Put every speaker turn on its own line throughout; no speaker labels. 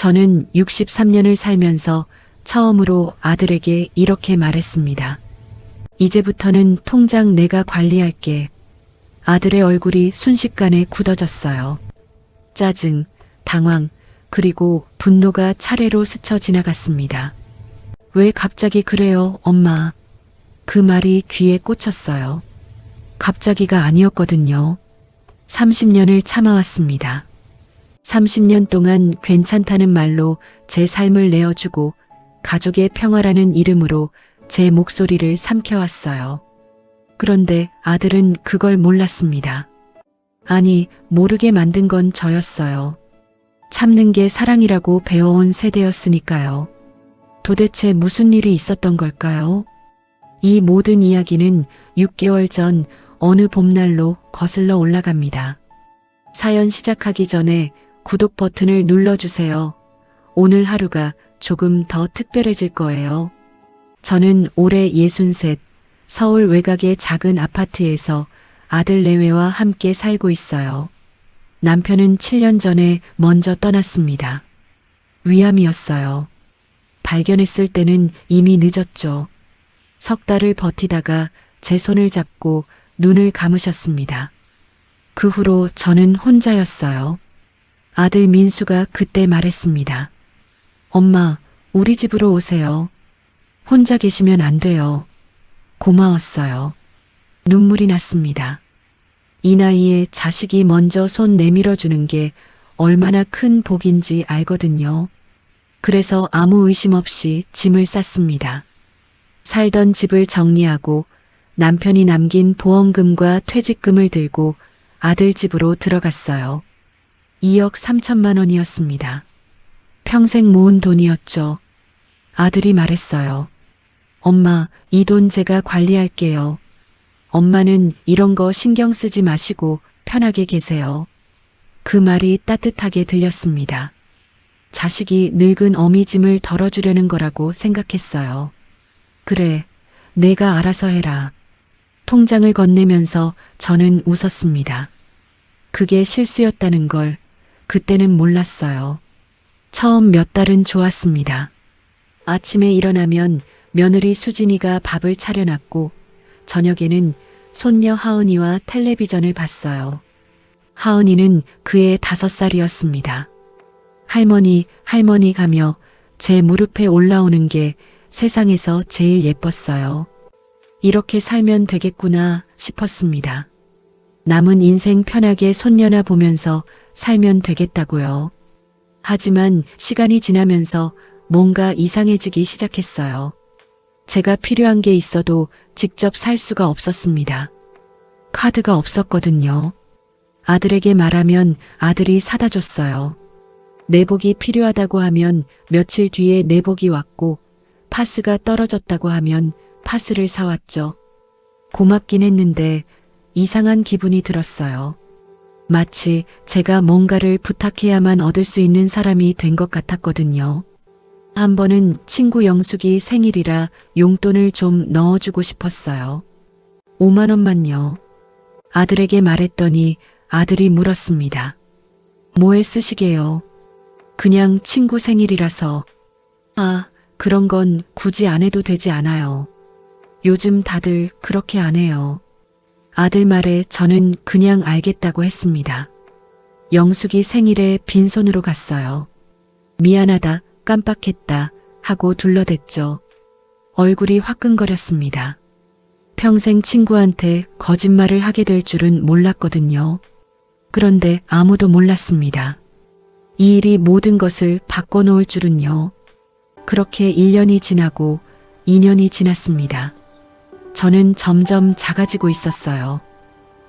저는 63년을 살면서 처음으로 아들에게 이렇게 말했습니다. 이제부터는 통장 내가 관리할게. 아들의 얼굴이 순식간에 굳어졌어요. 짜증, 당황, 그리고 분노가 차례로 스쳐 지나갔습니다. 왜 갑자기 그래요, 엄마? 그 말이 귀에 꽂혔어요. 갑자기가 아니었거든요. 30년을 참아왔습니다. 30년 동안 괜찮다는 말로 제 삶을 내어주고 가족의 평화라는 이름으로 제 목소리를 삼켜왔어요. 그런데 아들은 그걸 몰랐습니다. 아니, 모르게 만든 건 저였어요. 참는 게 사랑이라고 배워온 세대였으니까요. 도대체 무슨 일이 있었던 걸까요? 이 모든 이야기는 6개월 전 어느 봄날로 거슬러 올라갑니다. 사연 시작하기 전에 구독 버튼을 눌러주세요. 오늘 하루가 조금 더 특별해질 거예요. 저는 올해 63, 서울 외곽의 작은 아파트에서 아들 내외와 함께 살고 있어요. 남편은 7년 전에 먼저 떠났습니다. 위암이었어요. 발견했을 때는 이미 늦었죠. 석 달을 버티다가 제 손을 잡고 눈을 감으셨습니다. 그 후로 저는 혼자였어요. 아들 민수가 그때 말했습니다. 엄마, 우리 집으로 오세요. 혼자 계시면 안 돼요. 고마웠어요. 눈물이 났습니다. 이 나이에 자식이 먼저 손 내밀어 주는 게 얼마나 큰 복인지 알거든요. 그래서 아무 의심 없이 짐을 쌌습니다. 살던 집을 정리하고 남편이 남긴 보험금과 퇴직금을 들고 아들 집으로 들어갔어요. 2억 3천만 원이었습니다. 평생 모은 돈이었죠. 아들이 말했어요. 엄마, 이 돈 제가 관리할게요. 엄마는 이런 거 신경 쓰지 마시고 편하게 계세요. 그 말이 따뜻하게 들렸습니다. 자식이 늙은 어미 짐을 덜어주려는 거라고 생각했어요. 그래, 내가 알아서 해라. 통장을 건네면서 저는 웃었습니다. 그게 실수였다는 걸 그때는 몰랐어요. 처음 몇 달은 좋았습니다. 아침에 일어나면 며느리 수진이가 밥을 차려놨고 저녁에는 손녀 하은이와 텔레비전을 봤어요. 하은이는 그의 5살이었습니다. 할머니, 할머니 가며 제 무릎에 올라오는 게 세상에서 제일 예뻤어요. 이렇게 살면 되겠구나 싶었습니다. 남은 인생 편하게 손녀나 보면서 살면 되겠다고요. 하지만 시간이 지나면서 뭔가 이상해지기 시작했어요. 제가 필요한 게 있어도 직접 살 수가 없었습니다. 카드가 없었거든요. 아들에게 말하면 아들이 사다 줬어요. 내복이 필요하다고 하면 며칠 뒤에 내복이 왔고 파스가 떨어졌다고 하면 파스를 사왔죠. 고맙긴 했는데 이상한 기분이 들었어요. 마치 제가 뭔가를 부탁해야만 얻을 수 있는 사람이 된 것 같았거든요. 한 번은 친구 영숙이 생일이라 용돈을 좀 넣어주고 싶었어요. 5만 원만요. 아들에게 말했더니 아들이 물었습니다. 뭐에 쓰시게요? 그냥 친구 생일이라서. 아, 그런 건 굳이 안 해도 되지 않아요. 요즘 다들 그렇게 안 해요. 아들 말에 저는 그냥 알겠다고 했습니다. 영숙이 생일에 빈손으로 갔어요. 미안하다, 깜빡했다 하고 둘러댔죠. 얼굴이 화끈거렸습니다. 평생 친구한테 거짓말을 하게 될 줄은 몰랐거든요. 그런데 아무도 몰랐습니다. 이 일이 모든 것을 바꿔놓을 줄은요. 그렇게 1년이 지나고 2년이 지났습니다. 저는 점점 작아지고 있었어요.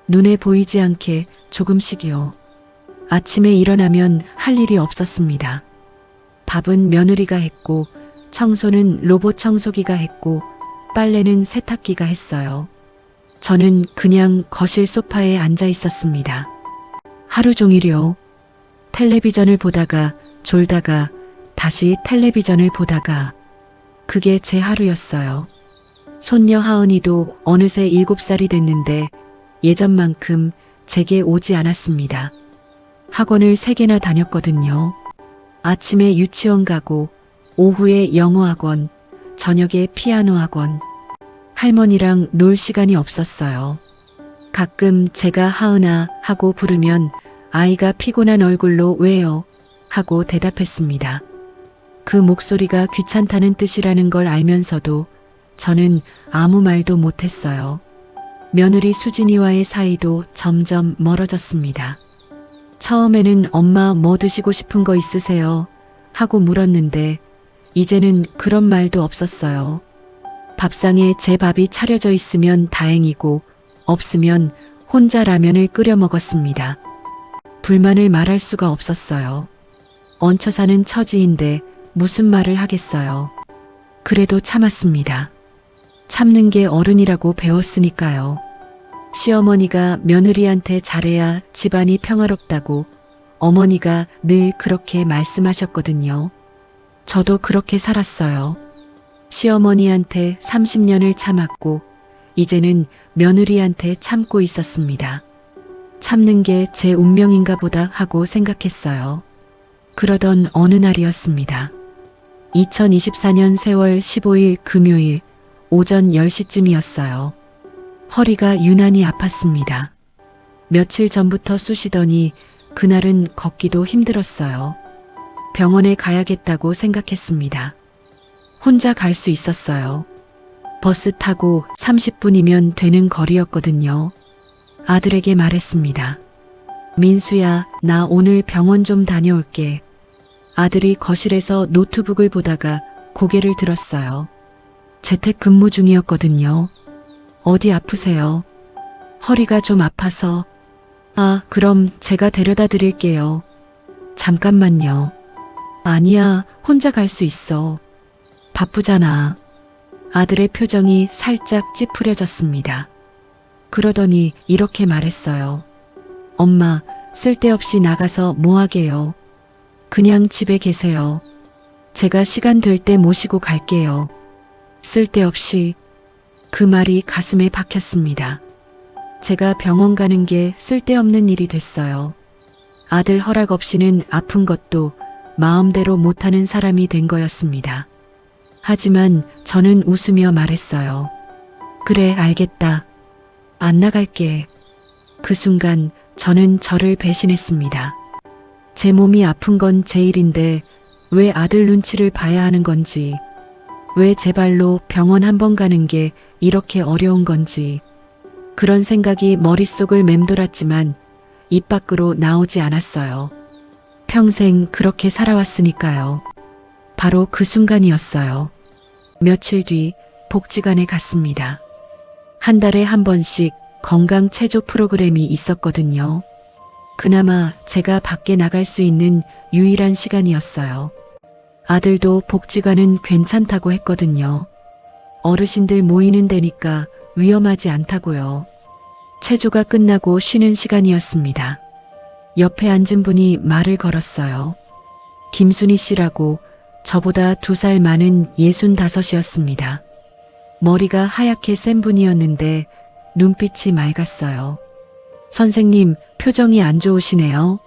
눈에 보이지 않게 조금씩이요. 아침에 일어나면 할 일이 없었습니다. 밥은 며느리가 했고 청소는 로봇 청소기가 했고 빨래는 세탁기가 했어요. 저는 그냥 거실 소파에 앉아 있었습니다. 하루 종일요. 텔레비전을 보다가 졸다가 다시 텔레비전을 보다가 그게 제 하루였어요. 손녀 하은이도 어느새 7살이 됐는데 예전만큼 제게 오지 않았습니다. 학원을 3개나 다녔거든요. 아침에 유치원 가고 오후에 영어 학원, 저녁에 피아노 학원. 할머니랑 놀 시간이 없었어요. 가끔 제가 하은아 하고 부르면 아이가 피곤한 얼굴로 왜요? 하고 대답했습니다. 그 목소리가 귀찮다는 뜻이라는 걸 알면서도 저는 아무 말도 못했어요. 며느리 수진이와의 사이도 점점 멀어졌습니다. 처음에는 엄마 뭐 드시고 싶은 거 있으세요? 하고 물었는데 이제는 그런 말도 없었어요. 밥상에 제 밥이 차려져 있으면 다행이고 없으면 혼자 라면을 끓여 먹었습니다. 불만을 말할 수가 없었어요. 얹혀 사는 처지인데 무슨 말을 하겠어요. 그래도 참았습니다. 참는 게 어른이라고 배웠으니까요. 시어머니가 며느리한테 잘해야 집안이 평화롭다고 어머니가 늘 그렇게 말씀하셨거든요. 저도 그렇게 살았어요. 시어머니한테 30년을 참았고 이제는 며느리한테 참고 있었습니다. 참는 게 제 운명인가 보다 하고 생각했어요. 그러던 어느 날이었습니다. 2024년 10월 15일 금요일 오전 10시쯤이었어요. 허리가 유난히 아팠습니다. 며칠 전부터 쑤시더니 그날은 걷기도 힘들었어요. 병원에 가야겠다고 생각했습니다. 혼자 갈 수 있었어요. 버스 타고 30분이면 되는 거리였거든요. 아들에게 말했습니다. 민수야, 나 오늘 병원 좀 다녀올게. 아들이 거실에서 노트북을 보다가 고개를 들었어요. 재택근무 중이었거든요. 어디 아프세요? 허리가 좀 아파서. 아, 그럼 제가 데려다 드릴게요. 잠깐만요. 아니야, 혼자 갈 수 있어. 바쁘잖아. 아들의 표정이 살짝 찌푸려졌습니다. 그러더니 이렇게 말했어요. 엄마, 쓸데없이 나가서 뭐 하게요. 그냥 집에 계세요. 제가 시간 될 때 모시고 갈게요. 쓸데없이. 그 말이 가슴에 박혔습니다. 제가 병원 가는 게 쓸데없는 일이 됐어요. 아들 허락 없이는 아픈 것도 마음대로 못하는 사람이 된 거였습니다. 하지만 저는 웃으며 말했어요. 그래, 알겠다. 안 나갈게. 그 순간 저는 저를 배신했습니다. 제 몸이 아픈 건 제 일인데 왜 아들 눈치를 봐야 하는 건지, 왜 제 발로 병원 한 번 가는 게 이렇게 어려운 건지, 그런 생각이 머릿속을 맴돌았지만 입 밖으로 나오지 않았어요. 평생 그렇게 살아왔으니까요. 바로 그 순간이었어요. 며칠 뒤 복지관에 갔습니다. 한 달에 한 번씩 건강 체조 프로그램이 있었거든요. 그나마 제가 밖에 나갈 수 있는 유일한 시간이었어요. 아들도 복지관은 괜찮다고 했거든요. 어르신들 모이는 데니까 위험하지 않다고요. 체조가 끝나고 쉬는 시간이었습니다. 옆에 앉은 분이 말을 걸었어요. 김순희 씨라고 저보다 2살 많은 65이었습니다. 머리가 하얗게 센 분이었는데 눈빛이 맑았어요. 선생님, 표정이 안 좋으시네요.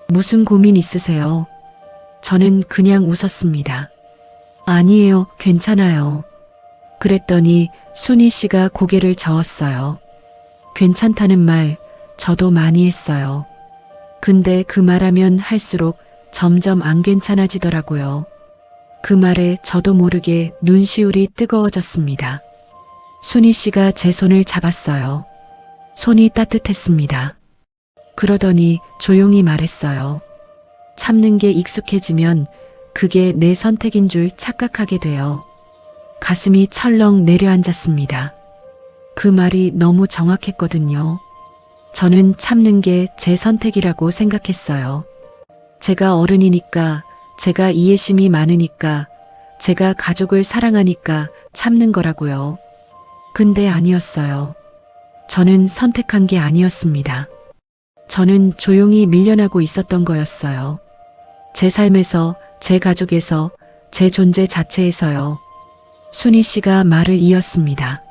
무슨 고민 있으세요? 저는 그냥 웃었습니다. 아니에요, 괜찮아요. 그랬더니 순희 씨가 고개를 저었어요. 괜찮다는 말 저도 많이 했어요. 근데 그 말하면 할수록 점점 안 괜찮아지더라고요. 그 말에 저도 모르게 눈시울이 뜨거워졌습니다. 순희 씨가 제 손을 잡았어요. 손이 따뜻했습니다. 그러더니 조용히 말했어요. 참는 게 익숙해지면 그게 내 선택인 줄 착각하게 돼요. 가슴이 철렁 내려앉았습니다. 그 말이 너무 정확했거든요. 저는 참는 게 제 선택이라고 생각했어요. 제가 어른이니까, 제가 이해심이 많으니까, 제가 가족을 사랑하니까 참는 거라고요. 근데 아니었어요. 저는 선택한 게 아니었습니다. 저는 조용히 밀려나고 있었던 거였어요. 제 삶에서, 제 가족에서, 제 존재 자체에서요. 순희 씨가 말을 이었습니다.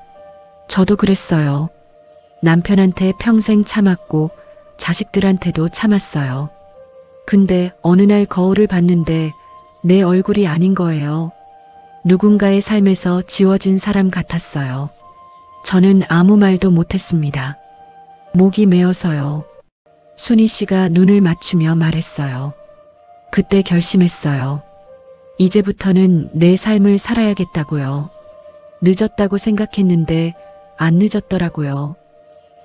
저도 그랬어요. 남편한테 평생 참았고 자식들한테도 참았어요. 근데 어느 날 거울을 봤는데 내 얼굴이 아닌 거예요. 누군가의 삶에서 지워진 사람 같았어요. 저는 아무 말도 못했습니다. 목이 메어서요. 순희 씨가 눈을 맞추며 말했어요. 그때 결심했어요. 이제부터는 내 삶을 살아야겠다고요. 늦었다고 생각했는데 안 늦었더라고요.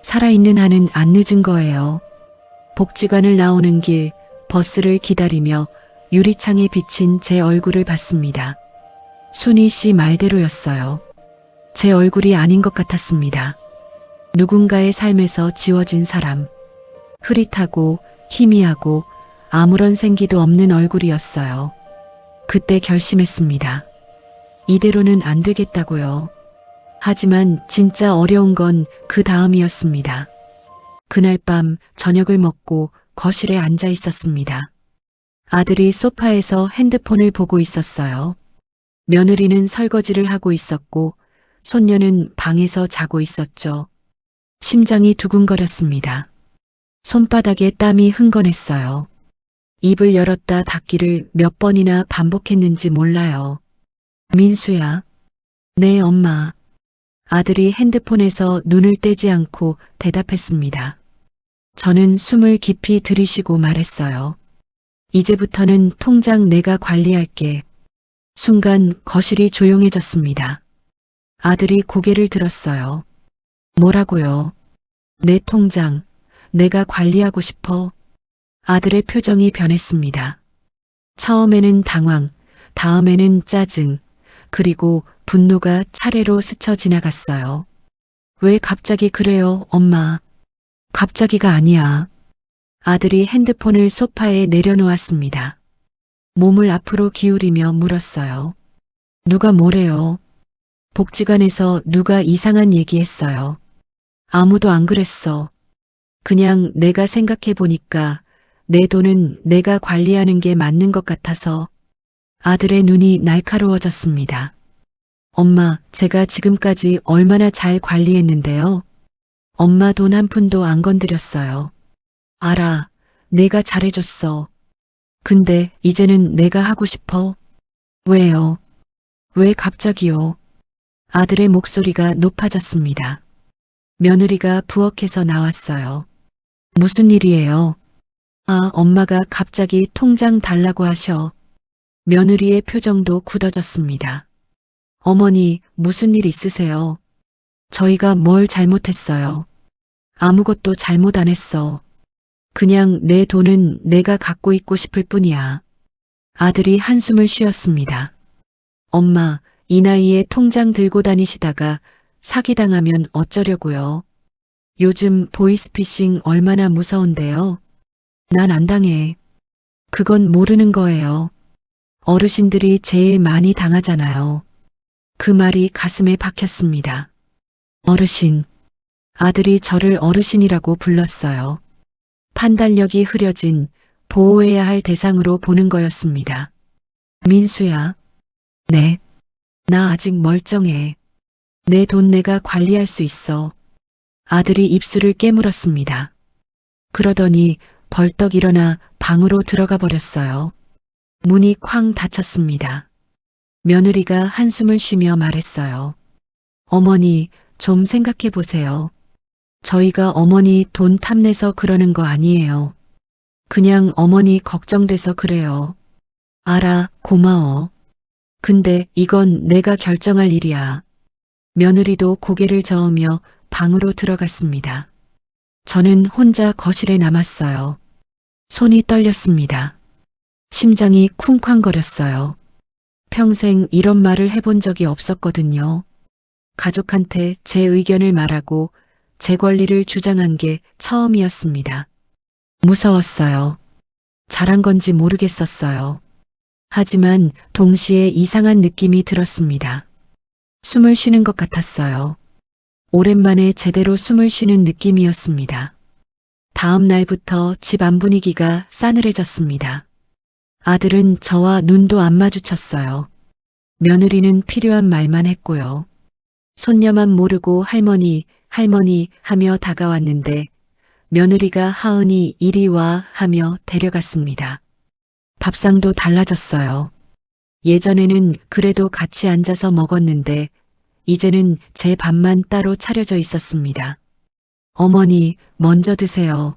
살아있는 한은 안 늦은 거예요. 복지관을 나오는 길 버스를 기다리며 유리창에 비친 제 얼굴을 봤습니다. 순희 씨 말대로였어요. 제 얼굴이 아닌 것 같았습니다. 누군가의 삶에서 지워진 사람. 흐릿하고 희미하고 아무런 생기도 없는 얼굴이었어요. 그때 결심했습니다. 이대로는 안 되겠다고요. 하지만 진짜 어려운 건 그 다음이었습니다. 그날 밤 저녁을 먹고 거실에 앉아 있었습니다. 아들이 소파에서 핸드폰을 보고 있었어요. 며느리는 설거지를 하고 있었고 손녀는 방에서 자고 있었죠. 심장이 두근거렸습니다. 손바닥에 땀이 흥건했어요. 입을 열었다 닫기를 몇 번이나 반복했는지 몰라요. 민수야. 네, 엄마. 아들이 핸드폰에서 눈을 떼지 않고 대답했습니다. 저는 숨을 깊이 들이쉬고 말했어요. 이제부터는 통장 내가 관리할게. 순간 거실이 조용해졌습니다. 아들이 고개를 들었어요. 뭐라고요? 내 통장, 내가 관리하고 싶어. 아들의 표정이 변했습니다. 처음에는 당황, 다음에는 짜증, 그리고 분노가 차례로 스쳐 지나갔어요. 왜 갑자기 그래요, 엄마? 갑자기가 아니야. 아들이 핸드폰을 소파에 내려놓았습니다. 몸을 앞으로 기울이며 물었어요. 누가 뭐래요? 복지관에서 누가 이상한 얘기했어요. 아무도 안 그랬어. 그냥 내가 생각해 보니까 내 돈은 내가 관리하는 게 맞는 것 같아서. 아들의 눈이 날카로워졌습니다. 엄마, 제가 지금까지 얼마나 잘 관리했는데요. 엄마 돈 한 푼도 안 건드렸어요. 알아, 내가 잘해줬어. 근데 이제는 내가 하고 싶어. 왜요? 왜 갑자기요? 아들의 목소리가 높아졌습니다. 며느리가 부엌에서 나왔어요. 무슨 일이에요? 아, 엄마가 갑자기 통장 달라고 하셔. 며느리의 표정도 굳어졌습니다. 어머니, 무슨 일 있으세요? 저희가 뭘 잘못했어요? 아무것도 잘못 안 했어. 그냥 내 돈은 내가 갖고 있고 싶을 뿐이야. 아들이 한숨을 쉬었습니다. 엄마, 이 나이에 통장 들고 다니시다가 사기당하면 어쩌려고요? 요즘 보이스피싱 얼마나 무서운데요? 난 안 당해. 그건 모르는 거예요. 어르신들이 제일 많이 당하잖아요. 그 말이 가슴에 박혔습니다. 어르신. 아들이 저를 어르신이라고 불렀어요. 판단력이 흐려진 보호해야 할 대상으로 보는 거였습니다. 민수야. 네. 나 아직 멀쩡해. 내 돈 내가 관리할 수 있어. 아들이 입술을 깨물었습니다. 그러더니 벌떡 일어나 방으로 들어가 버렸어요. 문이 쾅 닫혔습니다. 며느리가 한숨을 쉬며 말했어요. 어머니, 좀 생각해 보세요. 저희가 어머니 돈 탐내서 그러는 거 아니에요. 그냥 어머니 걱정돼서 그래요. 알아, 고마워. 근데 이건 내가 결정할 일이야. 며느리도 고개를 저으며 방으로 들어갔습니다. 저는 혼자 거실에 남았어요. 손이 떨렸습니다. 심장이 쿵쾅거렸어요. 평생 이런 말을 해본 적이 없었거든요. 가족한테 제 의견을 말하고 제 권리를 주장한 게 처음이었습니다. 무서웠어요. 잘한 건지 모르겠었어요. 하지만 동시에 이상한 느낌이 들었습니다. 숨을 쉬는 것 같았어요. 오랜만에 제대로 숨을 쉬는 느낌이었습니다. 다음 날부터 집 안 분위기가 싸늘해졌습니다. 아들은 저와 눈도 안 마주쳤어요. 며느리는 필요한 말만 했고요. 손녀만 모르고 할머니, 할머니 하며 다가왔는데 며느리가 하은이 이리 와 하며 데려갔습니다. 밥상도 달라졌어요. 예전에는 그래도 같이 앉아서 먹었는데 이제는 제 밥만 따로 차려져 있었습니다. 어머니, 먼저 드세요.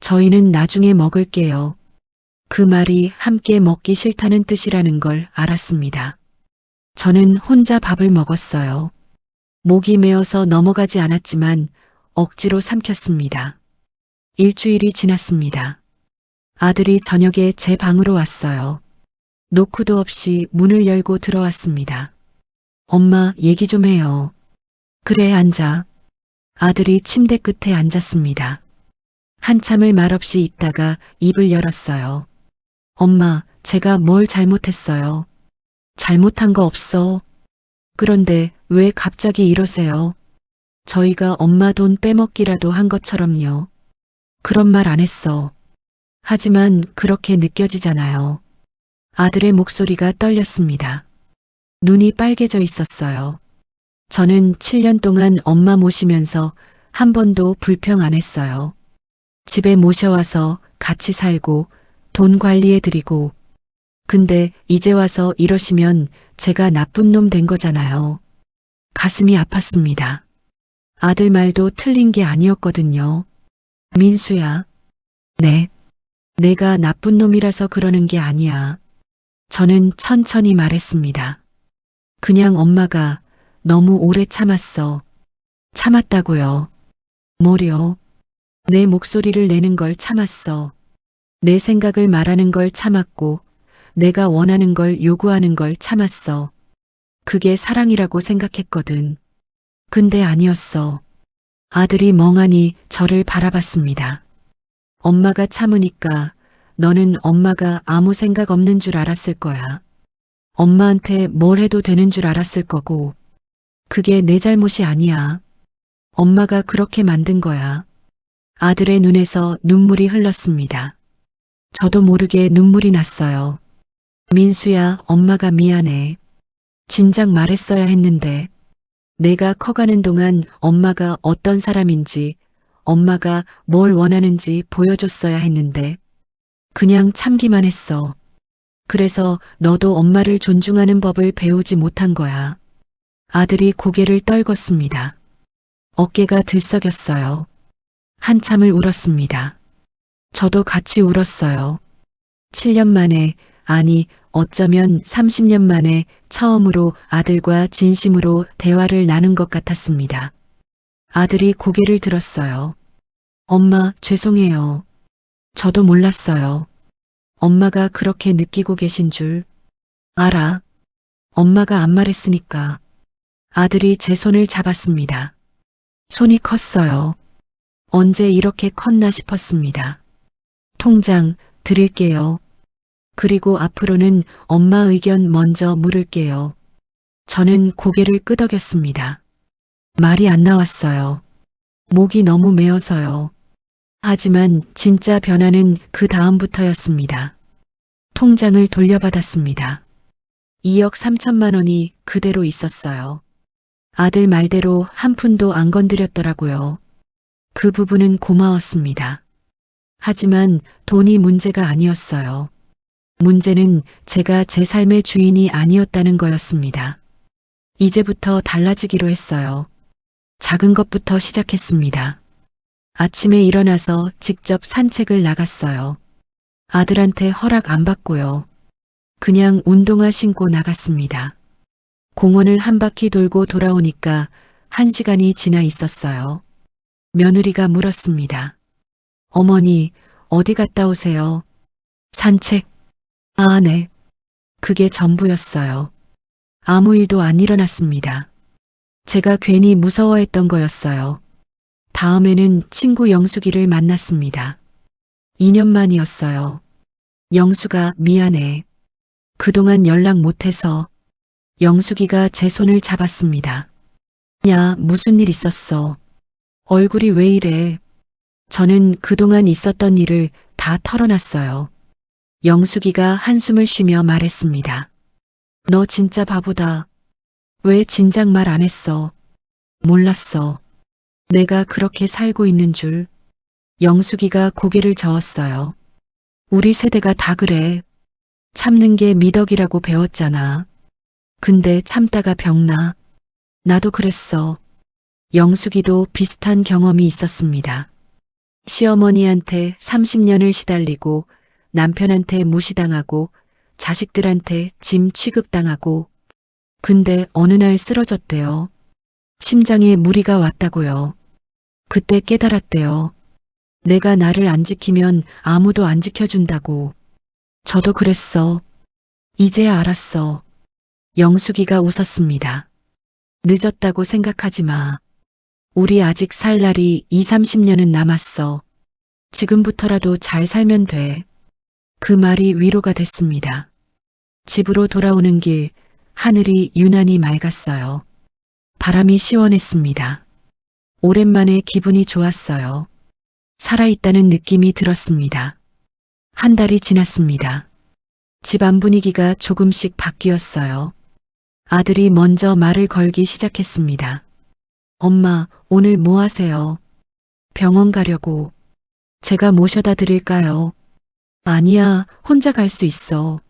저희는 나중에 먹을게요. 그 말이 함께 먹기 싫다는 뜻이라는 걸 알았습니다. 저는 혼자 밥을 먹었어요. 목이 메어서 넘어가지 않았지만 억지로 삼켰습니다. 일주일이 지났습니다. 아들이 저녁에 제 방으로 왔어요. 노크도 없이 문을 열고 들어왔습니다. 엄마, 얘기 좀 해요. 그래, 앉아. 아들이 침대 끝에 앉았습니다. 한참을 말없이 있다가 입을 열었어요. 엄마, 제가 뭘 잘못했어요? 잘못한 거 없어. 그런데 왜 갑자기 이러세요? 저희가 엄마 돈 빼먹기라도 한 것처럼요. 그런 말 안 했어. 하지만 그렇게 느껴지잖아요. 아들의 목소리가 떨렸습니다. 눈이 빨개져 있었어요. 저는 7년 동안 엄마 모시면서 한 번도 불평 안 했어요. 집에 모셔와서 같이 살고 돈 관리해드리고. 근데 이제 와서 이러시면 제가 나쁜 놈 된 거잖아요. 가슴이 아팠습니다. 아들 말도 틀린 게 아니었거든요. 민수야. 네. 내가 나쁜 놈이라서 그러는 게 아니야. 저는 천천히 말했습니다. 그냥 엄마가 너무 오래 참았어. 참았다고요. 뭐려? 내 목소리를 내는 걸 참았어. 내 생각을 말하는 걸 참았고, 내가 원하는 걸 요구하는 걸 참았어. 그게 사랑이라고 생각했거든. 근데 아니었어. 아들이 멍하니 저를 바라봤습니다. 엄마가 참으니까 너는 엄마가 아무 생각 없는 줄 알았을 거야. 엄마한테 뭘 해도 되는 줄 알았을 거고. 그게 내 잘못이 아니야. 엄마가 그렇게 만든 거야. 아들의 눈에서 눈물이 흘렀습니다. 저도 모르게 눈물이 났어요. 민수야, 엄마가 미안해. 진작 말했어야 했는데. 내가 커가는 동안 엄마가 어떤 사람인지, 엄마가 뭘 원하는지 보여줬어야 했는데. 그냥 참기만 했어. 그래서 너도 엄마를 존중하는 법을 배우지 못한 거야. 아들이 고개를 떨궜습니다. 어깨가 들썩였어요. 한참을 울었습니다. 저도 같이 울었어요. 7년 만에, 아니, 어쩌면 30년 만에 처음으로 아들과 진심으로 대화를 나눈 것 같았습니다. 아들이 고개를 들었어요. 엄마, 죄송해요. 저도 몰랐어요. 엄마가 그렇게 느끼고 계신 줄. 알아. 엄마가 안 말했으니까. 아들이 제 손을 잡았습니다. 손이 컸어요. 언제 이렇게 컸나 싶었습니다. 통장 드릴게요. 그리고 앞으로는 엄마 의견 먼저 물을게요. 저는 고개를 끄덕였습니다. 말이 안 나왔어요. 목이 너무 메어서요. 하지만 진짜 변화는 그 다음부터였습니다. 통장을 돌려받았습니다. 2억 3천만 원이 그대로 있었어요. 아들 말대로 한 푼도 안 건드렸더라고요. 그 부분은 고마웠습니다. 하지만 돈이 문제가 아니었어요. 문제는 제가 제 삶의 주인이 아니었다는 거였습니다. 이제부터 달라지기로 했어요. 작은 것부터 시작했습니다. 아침에 일어나서 직접 산책을 나갔어요. 아들한테 허락 안 받고요. 그냥 운동화 신고 나갔습니다. 공원을 한 바퀴 돌고 돌아오니까 1시간이 지나 있었어요. 며느리가 물었습니다. 어머니, 어디 갔다 오세요? 산책. 아, 네. 그게 전부였어요. 아무 일도 안 일어났습니다. 제가 괜히 무서워했던 거였어요. 다음에는 친구 영숙이를 만났습니다. 2년 만이었어요. 영숙아, 미안해. 그동안 연락 못해서. 영숙이가 제 손을 잡았습니다. 야, 무슨 일 있었어? 얼굴이 왜 이래? 저는 그동안 있었던 일을 다 털어놨어요. 영숙이가 한숨을 쉬며 말했습니다. 너 진짜 바보다. 왜 진작 말 안 했어? 몰랐어. 내가 그렇게 살고 있는 줄. 영숙이가 고개를 저었어요. 우리 세대가 다 그래. 참는 게 미덕이라고 배웠잖아. 근데 참다가 병나. 나도 그랬어. 영숙이도 비슷한 경험이 있었습니다. 시어머니한테 30년을 시달리고 남편한테 무시당하고 자식들한테 짐 취급당하고 근데 어느 날 쓰러졌대요. 심장에 무리가 왔다고요. 그때 깨달았대요. 내가 나를 안 지키면 아무도 안 지켜준다고. 저도 그랬어. 이제야 알았어. 영숙이가 웃었습니다. 늦었다고 생각하지 마. 우리 아직 살 날이 2, 30년은 남았어. 지금부터라도 잘 살면 돼. 그 말이 위로가 됐습니다. 집으로 돌아오는 길, 하늘이 유난히 맑았어요. 바람이 시원했습니다. 오랜만에 기분이 좋았어요. 살아있다는 느낌이 들었습니다. 한 달이 지났습니다. 집안 분위기가 조금씩 바뀌었어요. 아들이 먼저 말을 걸기 시작했습니다. 엄마, 오늘 뭐 하세요? 병원 가려고. 제가 모셔다 드릴까요? 아니야, 혼자 갈 수 있어.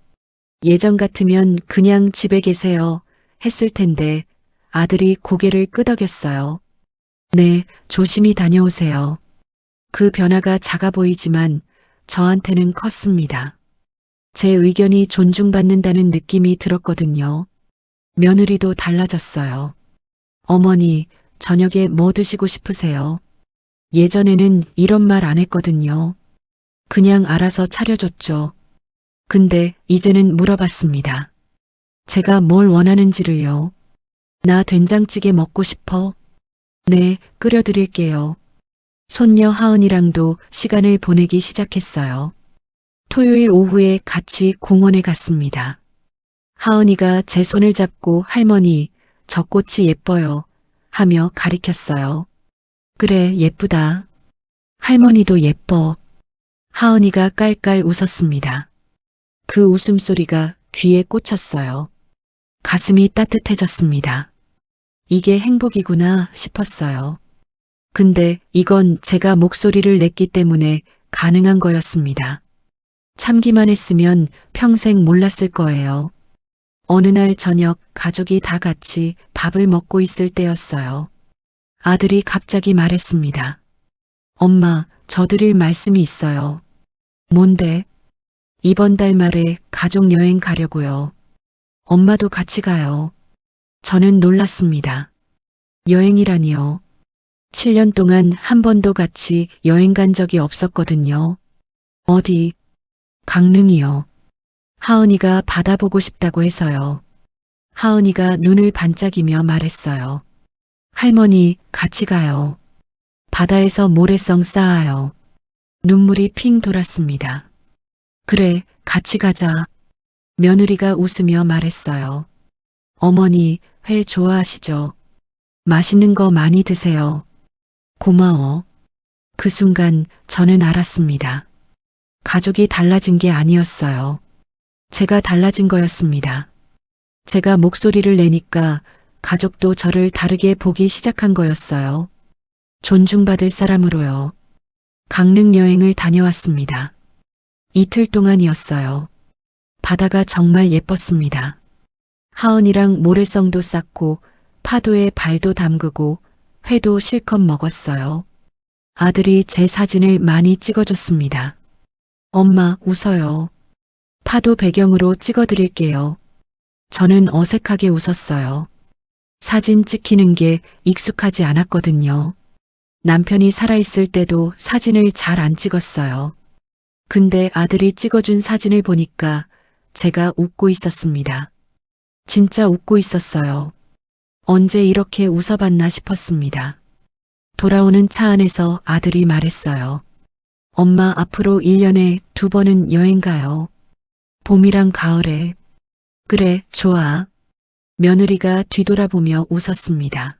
예전 같으면 그냥 집에 계세요. 했을 텐데 아들이 고개를 끄덕였어요. 네, 조심히 다녀오세요. 그 변화가 작아 보이지만 저한테는 컸습니다. 제 의견이 존중받는다는 느낌이 들었거든요. 며느리도 달라졌어요. 어머니, 저녁에 뭐 드시고 싶으세요? 예전에는 이런 말 안 했거든요. 그냥 알아서 차려줬죠. 근데 이제는 물어봤습니다. 제가 뭘 원하는지를요. 나 된장찌개 먹고 싶어. 네, 끓여드릴게요. 손녀 하은이랑도 시간을 보내기 시작했어요. 토요일 오후에 같이 공원에 갔습니다. 하은이가 제 손을 잡고 할머니, 저 꽃이 예뻐요. 하며 가리켰어요. 그래, 예쁘다. 할머니도 예뻐. 하은이가 깔깔 웃었습니다. 그 웃음소리가 귀에 꽂혔어요. 가슴이 따뜻해졌습니다. 이게 행복이구나 싶었어요. 근데 이건 제가 목소리를 냈기 때문에 가능한 거였습니다. 참기만 했으면 평생 몰랐을 거예요. 어느 날 저녁 가족이 다 같이 밥을 먹고 있을 때였어요. 아들이 갑자기 말했습니다. 엄마, 저 드릴 말씀이 있어요. 뭔데? 이번 달 말에 가족 여행 가려고요. 엄마도 같이 가요. 저는 놀랐습니다. 여행이라니요. 7년 동안 한 번도 같이 여행 간 적이 없었거든요. 어디? 강릉이요. 하은이가 바다 보고 싶다고 해서요. 하은이가 눈을 반짝이며 말했어요. 할머니, 같이 가요. 바다에서 모래성 쌓아요. 눈물이 핑 돌았습니다. 그래, 같이 가자. 며느리가 웃으며 말했어요. 어머니, 회 좋아하시죠? 맛있는 거 많이 드세요. 고마워. 그 순간 저는 알았습니다. 가족이 달라진 게 아니었어요. 제가 달라진 거였습니다. 제가 목소리를 내니까 가족도 저를 다르게 보기 시작한 거였어요. 존중받을 사람으로요. 강릉 여행을 다녀왔습니다. 이틀 동안이었어요. 바다가 정말 예뻤습니다. 하은이랑 모래성도 쌓고 파도에 발도 담그고 회도 실컷 먹었어요. 아들이 제 사진을 많이 찍어줬습니다. 엄마, 웃어요. 파도 배경으로 찍어드릴게요. 저는 어색하게 웃었어요. 사진 찍히는 게 익숙하지 않았거든요. 남편이 살아있을 때도 사진을 잘 안 찍었어요. 근데 아들이 찍어준 사진을 보니까 제가 웃고 있었습니다. 진짜 웃고 있었어요. 언제 이렇게 웃어봤나 싶었습니다. 돌아오는 차 안에서 아들이 말했어요. 엄마, 앞으로 1년에 2번은 여행 가요. 봄이랑 가을에. 그래, 좋아. 며느리가 뒤돌아보며 웃었습니다.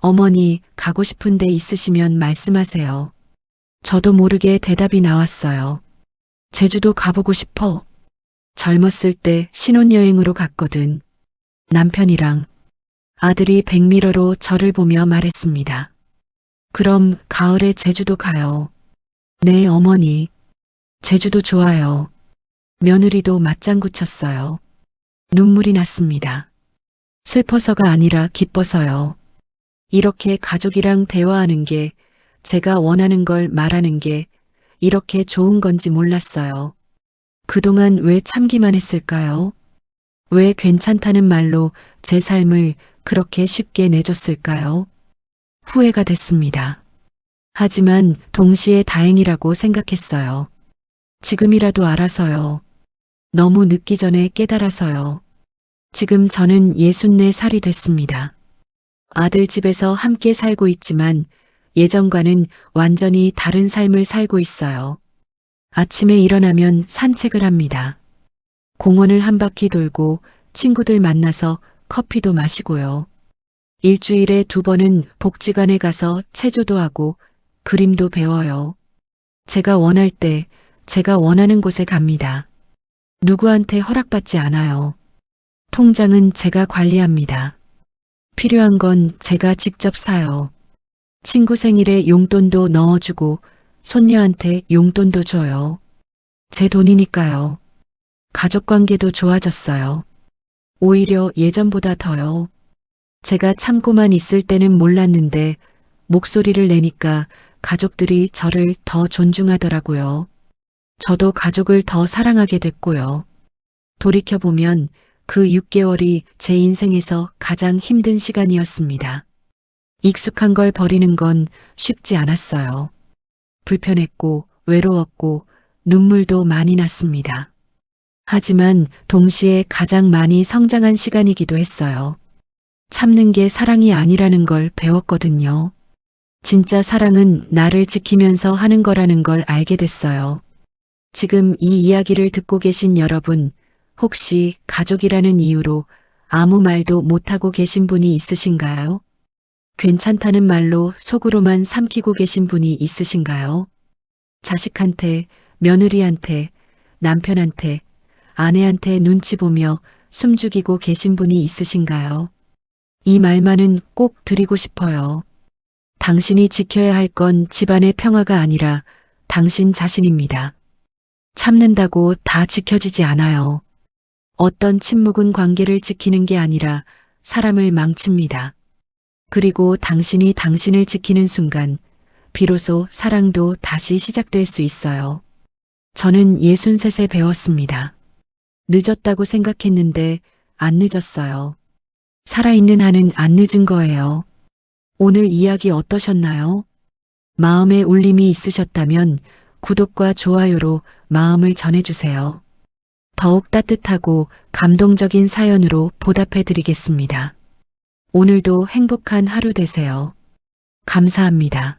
어머니, 가고 싶은 데 있으시면 말씀하세요. 저도 모르게 대답이 나왔어요. 제주도 가보고 싶어. 젊었을 때 신혼여행으로 갔거든. 남편이랑. 아들이 백미러로 저를 보며 말했습니다. 그럼 가을에 제주도 가요. 네, 어머니. 제주도 좋아요. 며느리도 맞장구 쳤어요. 눈물이 났습니다. 슬퍼서가 아니라 기뻐서요. 이렇게 가족이랑 대화하는 게, 제가 원하는 걸 말하는 게 이렇게 좋은 건지 몰랐어요. 그동안 왜 참기만 했을까요? 왜 괜찮다는 말로 제 삶을 그렇게 쉽게 내줬을까요? 후회가 됐습니다. 하지만 동시에 다행이라고 생각했어요. 지금이라도 알아서요. 너무 늦기 전에 깨달아서요. 지금 저는 64살이 됐습니다. 아들 집에서 함께 살고 있지만 예전과는 완전히 다른 삶을 살고 있어요. 아침에 일어나면 산책을 합니다. 공원을 한 바퀴 돌고 친구들 만나서 커피도 마시고요. 일주일에 2번은 복지관에 가서 체조도 하고 그림도 배워요. 제가 원할 때 제가 원하는 곳에 갑니다. 누구한테 허락받지 않아요. 통장은 제가 관리합니다. 필요한 건 제가 직접 사요. 친구 생일에 용돈도 넣어주고 손녀한테 용돈도 줘요. 제 돈이니까요. 가족 관계도 좋아졌어요. 오히려 예전보다 더요. 제가 참고만 있을 때는 몰랐는데 목소리를 내니까 가족들이 저를 더 존중하더라고요. 저도 가족을 더 사랑하게 됐고요. 돌이켜보면 그 6개월이 제 인생에서 가장 힘든 시간이었습니다. 익숙한 걸 버리는 건 쉽지 않았어요. 불편했고 외로웠고 눈물도 많이 났습니다. 하지만 동시에 가장 많이 성장한 시간이기도 했어요. 참는 게 사랑이 아니라는 걸 배웠거든요. 진짜 사랑은 나를 지키면서 하는 거라는 걸 알게 됐어요. 지금 이 이야기를 듣고 계신 여러분, 혹시 가족이라는 이유로 아무 말도 못하고 계신 분이 있으신가요? 괜찮다는 말로 속으로만 삼키고 계신 분이 있으신가요? 자식한테, 며느리한테, 남편한테, 아내한테 눈치 보며 숨죽이고 계신 분이 있으신가요? 이 말만은 꼭 드리고 싶어요. 당신이 지켜야 할 건 집안의 평화가 아니라 당신 자신입니다. 참는다고 다 지켜지지 않아요. 어떤 침묵은 관계를 지키는 게 아니라 사람을 망칩니다. 그리고 당신이 당신을 지키는 순간 비로소 사랑도 다시 시작될 수 있어요. 저는 63세 배웠습니다. 늦었다고 생각했는데 안 늦었어요. 살아있는 한은 안 늦은 거예요. 오늘 이야기 어떠셨나요? 마음에 울림이 있으셨다면 구독과 좋아요로 마음을 전해주세요. 더욱 따뜻하고 감동적인 사연으로 보답해 드리겠습니다. 오늘도 행복한 하루 되세요. 감사합니다.